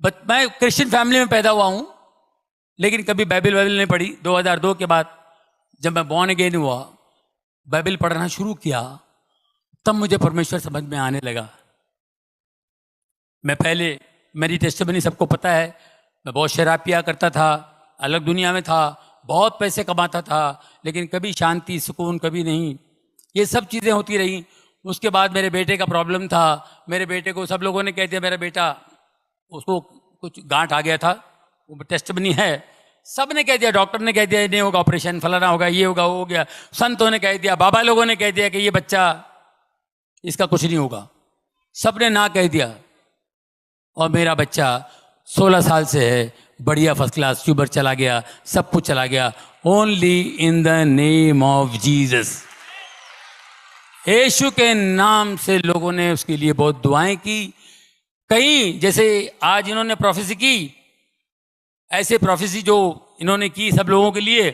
मैं Christian family में पैदा हुआ हूं, लेकिन कभी बाइबल नहीं पढ़ी। 2002 के बाद जब मैं बॉर्न अगेन हुआ, बाइबल पढ़ना शुरू किया, तब मुझे परमेश्वर समझ में आने लगा। मैं पहले, मेरी टेस्टिमनी सबको पता है, मैं बहुत शराब पिया करता था, अलग दुनिया में था, बहुत पैसे कमाता था, लेकिन कभी शांति सुकून कभी नहीं। ये सब चीज़ें होती रही। उसके बाद मेरे बेटे का प्रॉब्लम था। मेरे बेटे को सब लोगों ने कह दिया मेरा बेटा, उसको कुछ गांठ आ गया था, वो टेस्टिमनी है, सब ने कह दिया, डॉक्टर ने कह दिया ये नहीं होगा, ऑपरेशन फलाना होगा, ये होगा, वो हो गया, संतों ने कह दिया, बाबा लोगों ने कह दिया कि ये बच्चा, इसका कुछ नहीं होगा, सब ने ना कह दिया। और मेरा बच्चा 16 साल से है, बढ़िया फर्स्ट क्लास, ट्यूबर चला गया, सब कुछ चला गया, only in the name of Jesus. यीशु के नाम से लोगों ने उसके लिए बहुत दुआएं की। कई जैसे आज इन्होंने प्रोफेसी की, ऐसे प्रोफेसी जो इन्होंने की सब लोगों के लिए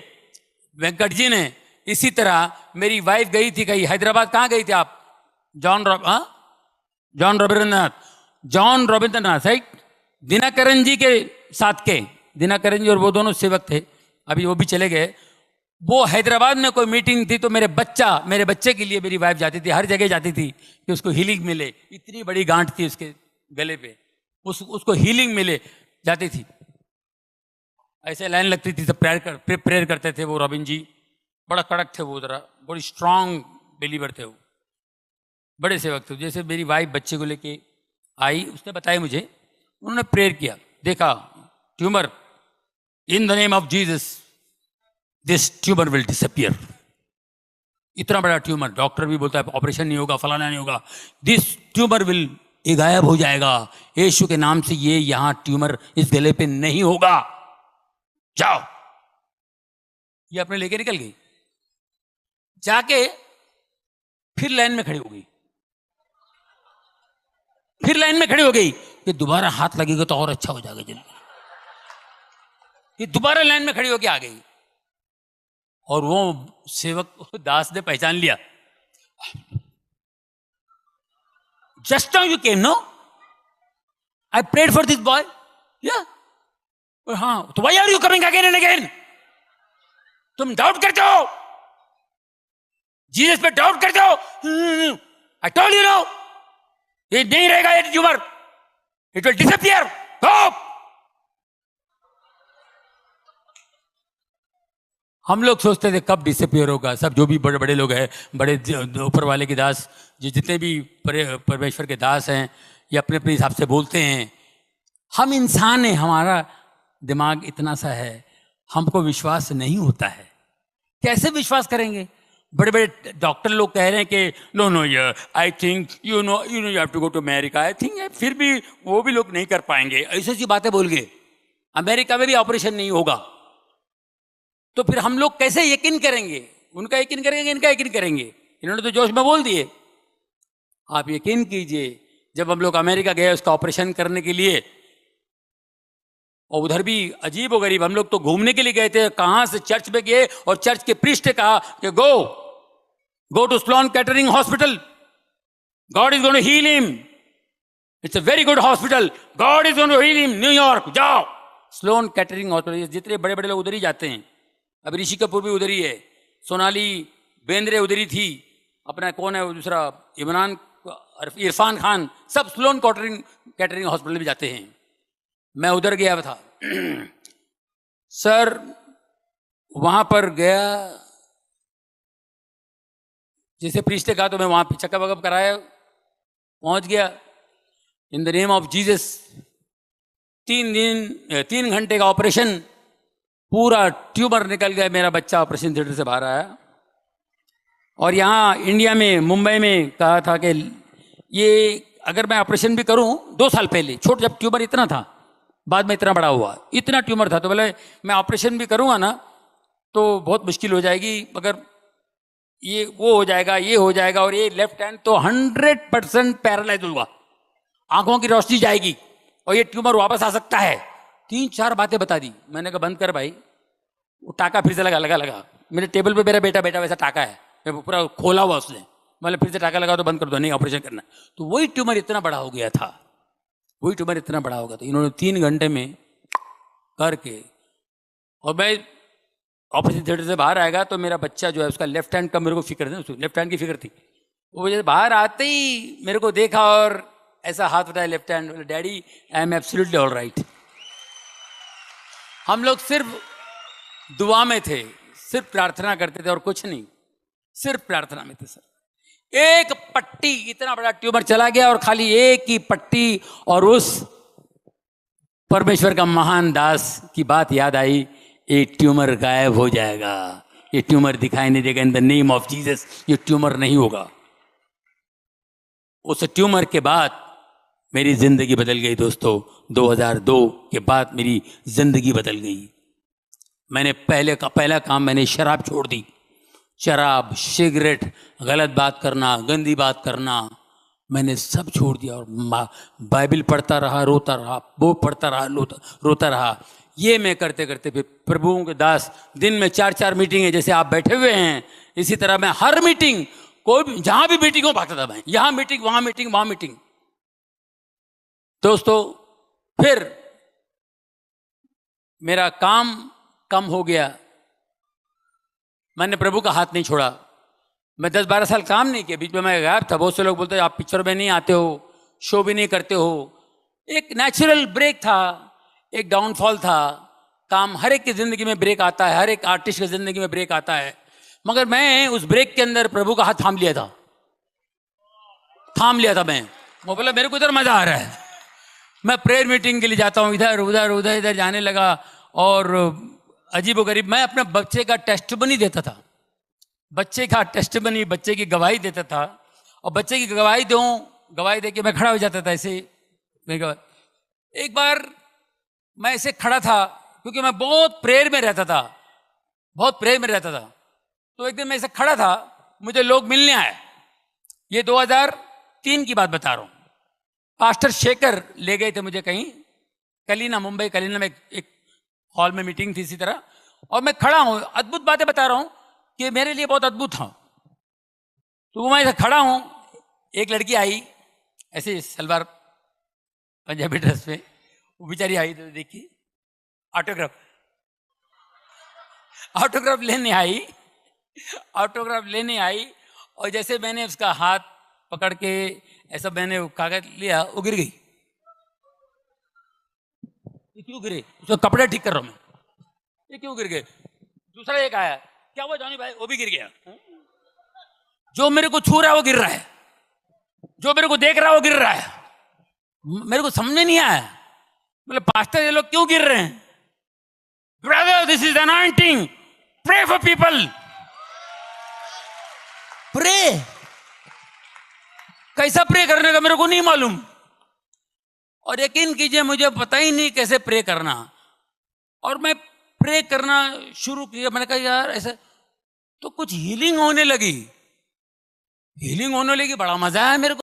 वेंकट जी ने, इसी तरह मेरी वाइफ गई थी कहीं हैदराबाद। कहाँ गई थी आप? जॉन रविंद्रनाथ राइट, दिनाकरन जी के साथ के, दिनाकरन जी और वो दोनों सेवक थे, अभी वो भी चले गए। वो हैदराबाद में कोई मीटिंग थी, तो मेरे बच्चे के लिए मेरी वाइफ जाती थी, हर जगह जाती थी कि उसको हीलिंग मिले। इतनी बड़ी गांठ थी उसके गले पे, उसको हीलिंग मिले, जाती थी, ऐसे लाइन लगती थी, सब प्रेयर करते थे। वो रॉबिन जी बड़ा कड़क थे, वो जरा बड़ी स्ट्रांग बिलीवर थे, वो बड़े सेवक थे। जैसे मेरी वाइफ बच्चे को लेके आई, उसने बताया मुझे, उन्होंने प्रेयर किया, देखा tumour, in the name of Jesus this tumour will disappear. इतना बड़ा ट्यूमर, डॉक्टर भी बोलता है ऑपरेशन नहीं होगा, फलाना नहीं होगा, दिस ट्यूमर विल, ये गायब हो जाएगा, यीशु के नाम से ये यहां ट्यूमर इस गले पे नहीं होगा, जाओ। ये अपने लेके निकल गई, जाके फिर लाइन में खड़ी हो गई, फिर लाइन में खड़ी हो गई कि दोबारा हाथ लगेगा तो और अच्छा हो जाएगा जिंदगी। ये दोबारा लाइन में खड़ी होके आ गई, और वो सेवक दास ने पहचान लिया। Just now you came, no? I prayed for this boy. Yeah. हाँ, तो why are you coming again and again? तुम डाउट करते हो, जीसस पे डाउट करते हो। I told you no. ये नहीं रहेगा, ये tumour, it will disappear. Go. हम लोग सोचते थे कब डिसअपियर होगा। सब जो भी बड़े बड़े लोग हैं, बड़े ऊपर वाले के दास, जितने भी परमेश्वर के दास हैं, ये अपने अपने हिसाब से बोलते हैं। हम इंसान हैं, हमारा दिमाग इतना सा है, हमको विश्वास नहीं होता है। कैसे विश्वास करेंगे? बड़े बड़े डॉक्टर लोग कह रहे हैं कि नो नो यार, I think you know you have to go to America, I think, फिर भी वो भी लोग नहीं कर पाएंगे, ऐसी ऐसी बातें बोल गए। अमेरिका में भी ऑपरेशन नहीं होगा, तो फिर हम लोग कैसे यकीन करेंगे? उनका यकीन करेंगे, इनका यकीन करेंगे? इन्होंने तो जोश में बोल दिए। आप यकीन कीजिए, जब हम लोग अमेरिका गए उसका ऑपरेशन करने के लिए, और उधर भी अजीब व गरीब, हम लोग तो घूमने के लिए गए थे, कहां से चर्च में गए, और चर्च के प्रीस्ट ने कहा कि go to Sloan Kettering hospital, God is going to heal him, it's a very good hospital, God is going to heal him, New York जाओ। स्लोन कैटरिंग हॉस्पिटल, जितने बड़े बड़े लोग उधर ही जाते हैं। अब ऋषि कपूर भी उधर ही है, सोनाली बेंद्रे उधर ही थी, अपना कौन है वो दूसरा, इरफान खान, सब स्लोन कैटरिंग हॉस्पिटल भी जाते हैं। मैं उधर गया था सर, वहां पर गया, जैसे प्रीस्ट ने कहा तो मैं वहां पे चेकअप वकअप कराया, पहुंच गया। इन द नेम ऑफ जीसस, 3 घंटे का ऑपरेशन, पूरा ट्यूमर निकल गया। मेरा बच्चा ऑपरेशन थिएटर से बाहर आया। और यहाँ इंडिया में, मुंबई में कहा था कि ये अगर मैं ऑपरेशन भी करूं, 2 साल पहले छोटा, जब ट्यूमर इतना था, बाद में इतना बड़ा हुआ, इतना ट्यूमर था, तो बोले मैं ऑपरेशन भी करूंगा ना तो बहुत मुश्किल हो जाएगी, मगर ये वो हो जाएगा, ये हो जाएगा, और ये लेफ्ट हैंड तो 100% पैरालाइज होगा, आंखों की रोशनी जाएगी, और ये ट्यूमर वापस आ सकता है। 3-4 बातें बता दी। मैंने कहा बंद कर भाई। वो टाका फिर से लगा मेरे टेबल पे, मेरा बेटा वैसा टाका है, पूरा खोला हुआ उसने, मतलब फिर से टाका लगा तो बंद कर दो, नहीं ऑपरेशन करना। तो वही ट्यूमर इतना बड़ा हो गया था। वही ट्यूमर इतना बड़ा होगा। तो इन्होंने 3 घंटे में करके, और मैं ऑपरेशन थिएटर से बाहर आएगा तो मेरा बच्चा जो है उसका लेफ्ट हैंड का मेरे को फिक्र थी, लेफ्ट हैंड की फिक्र थी। वो जैसे बाहर आते ही मेरे को देखा और ऐसा हाथ उठाया लेफ्ट हैंड, बोले daddy I am absolutely all right. हम लोग सिर्फ दुआ में थे, सिर्फ प्रार्थना करते थे और कुछ नहीं, सिर्फ प्रार्थना में थे सर। एक पट्टी, इतना बड़ा ट्यूमर चला गया और खाली एक ही पट्टी, और उस परमेश्वर का महान दास की बात याद आई, ये ट्यूमर गायब हो जाएगा, ये ट्यूमर दिखाई नहीं देगा, इन द नेम ऑफ जीसस ये ट्यूमर नहीं होगा। उस ट्यूमर के बाद मेरी जिंदगी बदल गई दोस्तों। 2002 के बाद मेरी जिंदगी बदल गई। मैंने पहला काम मैंने शराब छोड़ दी। शराब, सिगरेट, गलत बात करना, गंदी बात करना, मैंने सब छोड़ दिया और बाइबल पढ़ता रहा, रोता रहा, वो पढ़ता रहा, रोता रहा। ये मैं करते करते फिर प्रभुओं के दास, दिन में 4-4 मीटिंग है, जैसे आप बैठे हुए हैं इसी तरह मैं हर मीटिंग, कोई भी जहां भी मीटिंग हो भागता था मैं, यहां मीटिंग, वहां मीटिंग, वहां मीटिंग। दोस्तों फिर मेरा काम कम हो गया, मैंने प्रभु का हाथ नहीं छोड़ा। मैं 10-12 साल काम नहीं किया, बीच में मैं गायब था। बहुत से लोग बोलते आप पिक्चर में नहीं आते हो, शो भी नहीं करते हो। एक नेचुरल ब्रेक था, एक डाउनफॉल था। काम, हर एक की जिंदगी में ब्रेक आता है, हर एक आर्टिस्ट की जिंदगी में ब्रेक आता है। मगर मैं उस ब्रेक के अंदर प्रभु का हाथ थाम लिया था, मैं बोला मेरे को इधर मजा आ रहा है। मैं प्रेयर मीटिंग के लिए जाता हूँ, इधर उधर उधर इधर जाने लगा, और अजीबोगरीब मैं अपने बच्चे का टेस्टिमनी देता था, बच्चे की गवाही देता था। और बच्चे की गवाही दे के मैं खड़ा हो जाता था ऐसे। एक बार मैं ऐसे खड़ा था, क्योंकि मैं बहुत प्रेयर में रहता था। तो एक दिन मैं ऐसे खड़ा था, मुझे लोग मिलने आए। ये 2003 की बात बता रहा हूँ। पास्टर शेखर ले गए थे मुझे कहीं, मुंबई कलीना में एक हॉल में मीटिंग थी इसी तरह, और मैं खड़ा हूँ, अद्भुत बातें बता रहा हूँ कि मेरे लिए बहुत अद्भुत था। तो मैं ऐसे खड़ा हूँ, एक लड़की आई ऐसे सलवार पंजाबी ड्रेस में, वो बेचारी आई तो देखिए ऑटोग्राफ लेने आई। और जैसे मैंने उसका हाथ पकड़ के ऐसा मैंने कागज लिया, वो गिर गई। ये क्यों गिरे? उसका कपड़ा ठीक कर रहा हूं मैं, ये क्यों गिर गए? दूसरा एक आया, क्या हुआ जॉनी भाई? वो भी गिर गया। जो मेरे को छू रहा है वो गिर रहा है, जो मेरे को देख रहा है वो गिर रहा है। मेरे को समझ नहीं आया, बोले पास्टर ये लोग क्यों गिर रहे हैं? Brother this is anointing, pray for people. Pray, कैसा प्रे करने का मेरे को नहीं मालूम, और यकीन कीजिए मुझे पता ही नहीं कैसे प्रे करना। और मैं प्रे करना शुरू किया, मैंने कहा यार ऐसे तो कुछ हीलिंग होने लगी, बड़ा मजा आया मेरे को।